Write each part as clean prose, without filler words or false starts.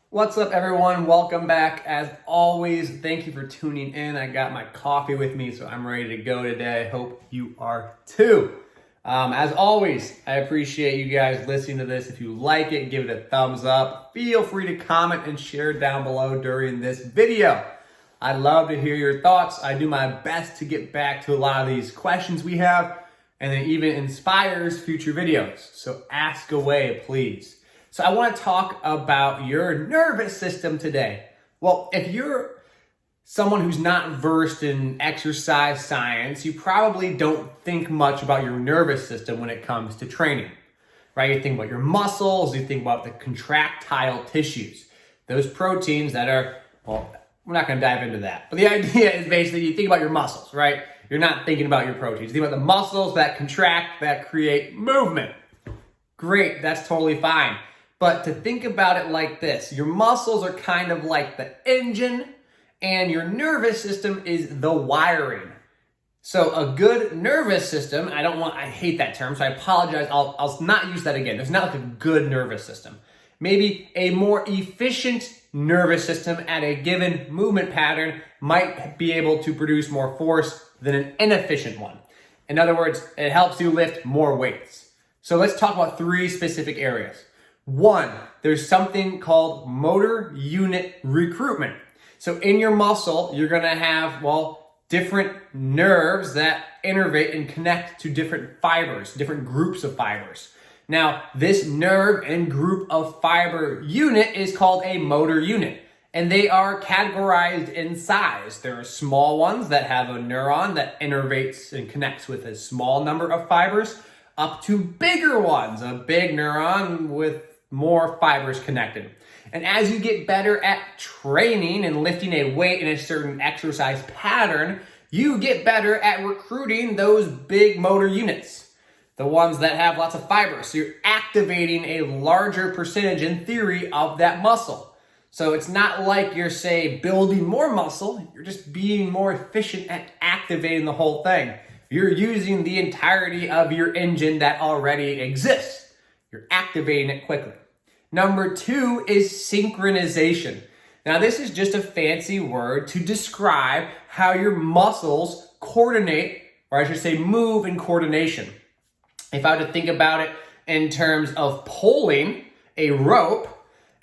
What's up, everyone? Welcome back. As always, thank you for tuning in. I got my coffee with me, so I'm ready to go today. Hope you are too. As always, I appreciate you guys listening to this. If you like it, give it a thumbs up. Feel free to comment and share down below during this video. I'd love to hear your thoughts. I do my best to get back to a lot of these questions we have, and it even inspires future videos. So ask away, please. So I want to talk about your nervous system today. Well, if you're someone who's not versed in exercise science, you probably don't think much about your nervous system when it comes to training, right? You think about your muscles, you think about the contractile tissues, those proteins that are, well, we're not going to dive into that. But the idea is basically you think about your muscles, right? You're not thinking about your proteins. You think about the muscles that contract, that create movement. Great, that's totally fine. But to think about it like this, your muscles are kind of like the engine and your nervous system is the wiring. So a good nervous system, I hate that term, so I apologize. I'll not use that again. There's not like a good nervous system. Maybe a more efficient nervous system at a given movement pattern might be able to produce more force than an inefficient one. In other words, it helps you lift more weights. So let's talk about three specific areas. One, there's something called motor unit recruitment. So in your muscle, you're gonna have, different nerves that innervate and connect to different fibers, different groups of fibers. Now, this nerve and group of fiber unit is called a motor unit, and they are categorized in size. There are small ones that have a neuron that innervates and connects with a small number of fibers, up to bigger ones, a big neuron with more fibers connected. And as you get better at training and lifting a weight in a certain exercise pattern, you get better at recruiting those big motor units, the ones that have lots of fibers. So you're activating a larger percentage in theory of that muscle. So it's not like you're, say, building more muscle, you're just being more efficient at activating the whole thing. You're using the entirety of your engine that already exists. You're activating it quickly. Number two is synchronization. Now, this is just a fancy word to describe how your muscles coordinate, or I should say move in coordination. If I were to think about it in terms of pulling a rope,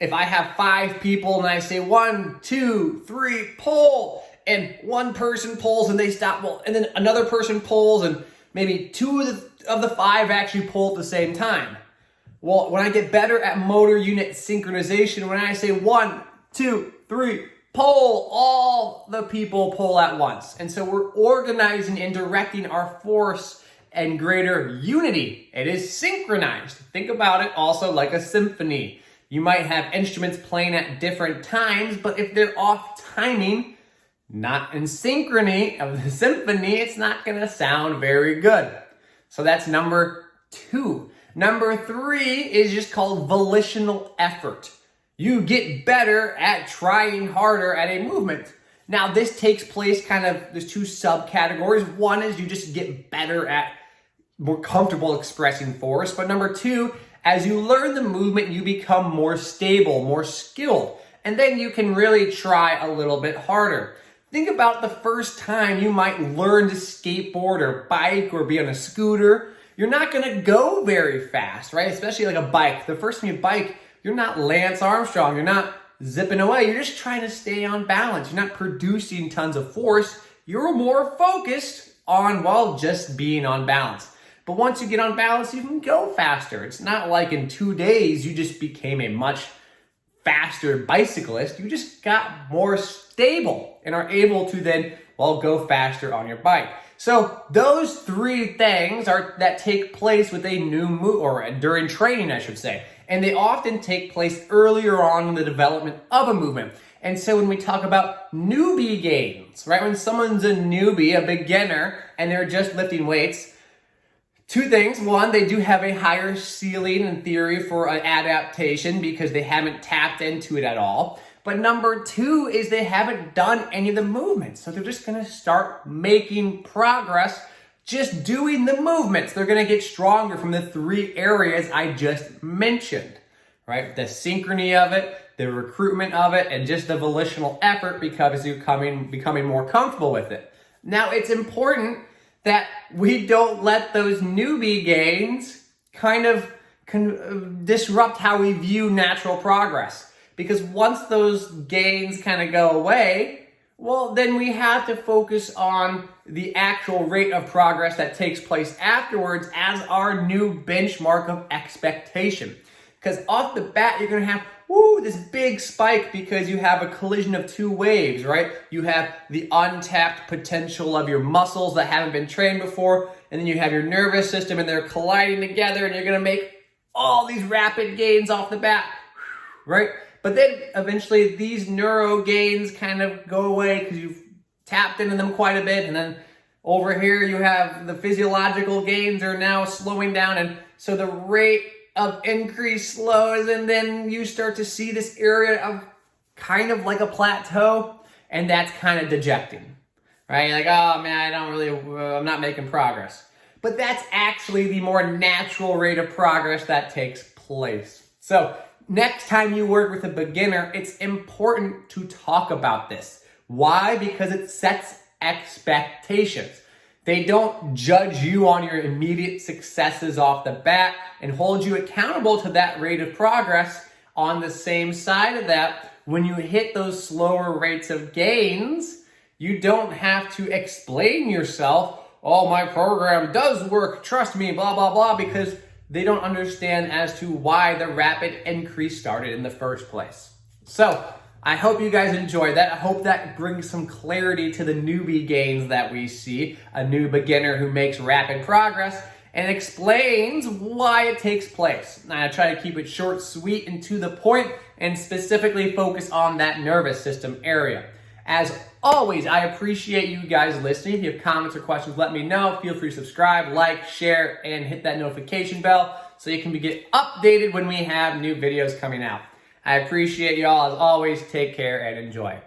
if I have 5 people and I say 1, 2, 3, pull, and one person pulls and they stop, and then another person pulls and maybe 2 of the 5 actually pull at the same time. Well, when I get better at motor unit synchronization, when I say 1, 2, 3, pull, all the people pull at once. And so we're organizing and directing our force and greater unity. It is synchronized. Think about it also like a symphony. You might have instruments playing at different times, but if they're off timing, not in synchrony of the symphony, it's not going to sound very good. So that's number 2. Number 3 is just called volitional effort. You get better at trying harder at a movement. Now, this takes place there's 2 subcategories. One is you just get better at more comfortable expressing force. But number 2, as you learn the movement, you become more stable, more skilled. And then you can really try a little bit harder. Think about the first time you might learn to skateboard or bike or be on a scooter. You're not gonna go very fast, right? Especially like a bike. The first time you bike, you're not Lance Armstrong. You're not zipping away. You're just trying to stay on balance. You're not producing tons of force. You're more focused on, just being on balance. But once you get on balance, you can go faster. It's not like in 2 days, you just became a much faster bicyclist. You just got more stable and are able to then, go faster on your bike. So those 3 things that take place with a new move, or during training, I should say. And they often take place earlier on in the development of a movement. And so when we talk about newbie gains, right? When someone's a newbie, a beginner, and they're just lifting weights, 2 things. One, they do have a higher ceiling in theory for an adaptation because they haven't tapped into it at all. But number 2 is they haven't done any of the movements. So they're just going to start making progress just doing the movements. They're going to get stronger from the 3 areas I just mentioned, right? The synchrony of it, the recruitment of it, and just the volitional effort because you're becoming more comfortable with it. Now, it's important that we don't let those newbie gains kind of disrupt how we view natural progress. Because once those gains kind of go away, well, then we have to focus on the actual rate of progress that takes place afterwards as our new benchmark of expectation. Because off the bat, you're going to have, this big spike because you have a collision of two waves, right? You have the untapped potential of your muscles that haven't been trained before, and then you have your nervous system, and they're colliding together, and you're going to make all these rapid gains off the bat, right? But then eventually these neuro gains kind of go away because you've tapped into them quite a bit. And then over here you have the physiological gains are now slowing down. And so the rate of increase slows, and then you start to see this area of kind of like a plateau. And that's kind of dejecting, right? You're like, oh man, I'm not making progress. But that's actually the more natural rate of progress that takes place. So next time you work with a beginner, it's important to talk about this. Why? Because it sets expectations. They don't judge you on your immediate successes off the bat and hold you accountable to that rate of progress. On the same side of that, when you hit those slower rates of gains, you don't have to explain yourself, oh, my program does work, trust me, blah, blah, blah, because they don't understand as to why the rapid increase started in the first place. So I hope you guys enjoy that. I hope that brings some clarity to the newbie gains that we see, a new beginner who makes rapid progress and explains why it takes place. And I try to keep it short, sweet, and to the point, and specifically focus on that nervous system area. As always, I appreciate you guys listening. If you have comments or questions, let me know. Feel free to subscribe, like, share, and hit that notification bell so you can get updated when we have new videos coming out. I appreciate you all. As always, take care and enjoy.